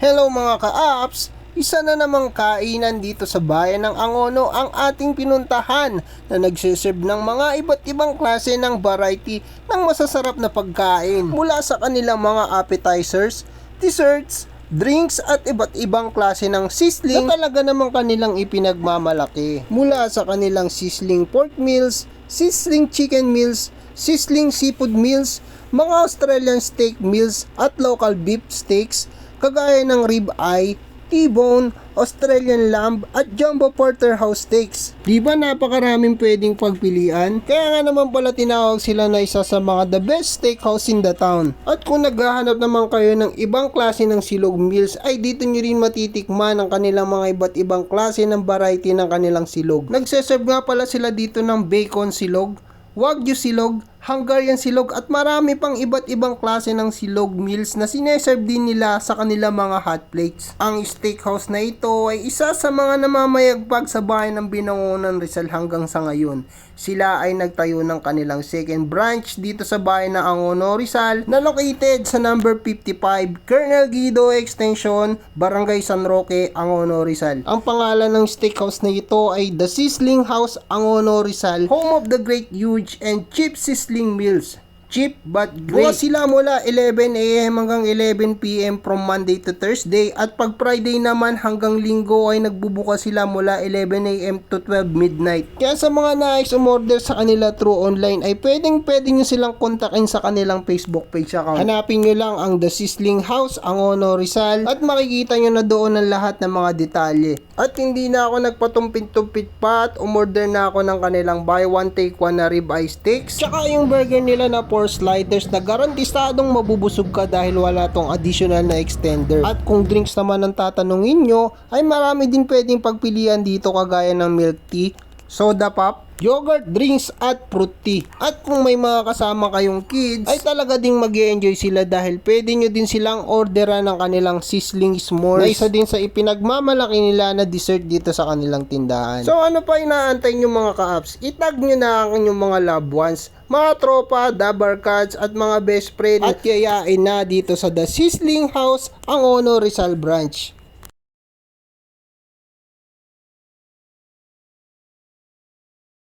Hello mga ka-apps! Isa na namang kainan dito sa bayan ng Angono ang ating pinuntahan na nagsiserve ng mga iba't ibang klase ng variety ng masasarap na pagkain mula sa kanilang mga appetizers, desserts, drinks at iba't ibang klase ng sizzling na talaga namang kanilang ipinagmamalaki. Mula sa kanilang sizzling pork meals, sizzling chicken meals, sizzling seafood meals, mga Australian steak meals at local beef steaks kagaya ng rib eye, T-bone, Australian lamb at jumbo porterhouse steaks. Di ba napakaraming pwedeng pagpilian? Kaya nga naman pala tinawag sila na isa sa mga the best steakhouse in the town. At kung naghahanap naman kayo ng ibang klase ng silog meals ay dito nyo rin matitikman ang kanilang mga iba't ibang klase ng variety ng kanilang silog. Nagseserve nga pala sila dito ng bacon silog, Wagyu silog, Hungarian silog at marami pang iba't ibang klase ng silog meals na sineserve din nila sa kanilang mga hot plates. Ang steakhouse na ito ay isa sa mga namamayagpag sa bayan ng Binangonan, Rizal hanggang sa ngayon. Sila ay nagtayo ng kanilang second branch dito sa bayan ng Angono, Rizal na located sa number 55 Colonel Guido Extension, Barangay San Roque, Angono, Rizal. Ang pangalan ng steakhouse na ito ay The Sizzling House, Angono, Rizal, home of the great, huge and cheap sizzling meals. Cheap but great. Bukas sila mula 11 AM hanggang 11 PM from Monday to Thursday at pag Friday naman hanggang Linggo ay nagbubukas sila mula 11 AM to 12 midnight. Kaya sa mga nais umorder sa kanila through online ay pwedeng nyo silang kontakin sa kanilang Facebook page account. Hanapin nyo lang ang The Sizzling House, Angono, Rizal at makikita nyo na doon ang lahat ng mga detalye. At hindi na ako nagpatumpit-tumpit pa at umorder na ako ng kanilang buy one take one na rib eye steaks. Tsaka yung burger nila na pork sliders na garantisadong mabubusog ka dahil wala tong additional na extender. At kung drinks naman ang tatanungin nyo, ay marami din pwedeng pagpilian dito kagaya ng milk tea, soda pop, yogurt drinks at fruit tea. At kung may mga kasama kayong kids, ay talaga ding mag-e-enjoy sila dahil pwede nyo din silang orderan ng kanilang sizzling s'mores na isa din sa ipinagmamalaki nila na dessert dito sa kanilang tindahan. So ano pa inaantay nyo mga ka-apps? Itag nyo na ang inyong mga loved ones, mga tropa, dabarkads at mga best friend at yayain na dito sa The Sizzling House, Angono, Rizal Branch.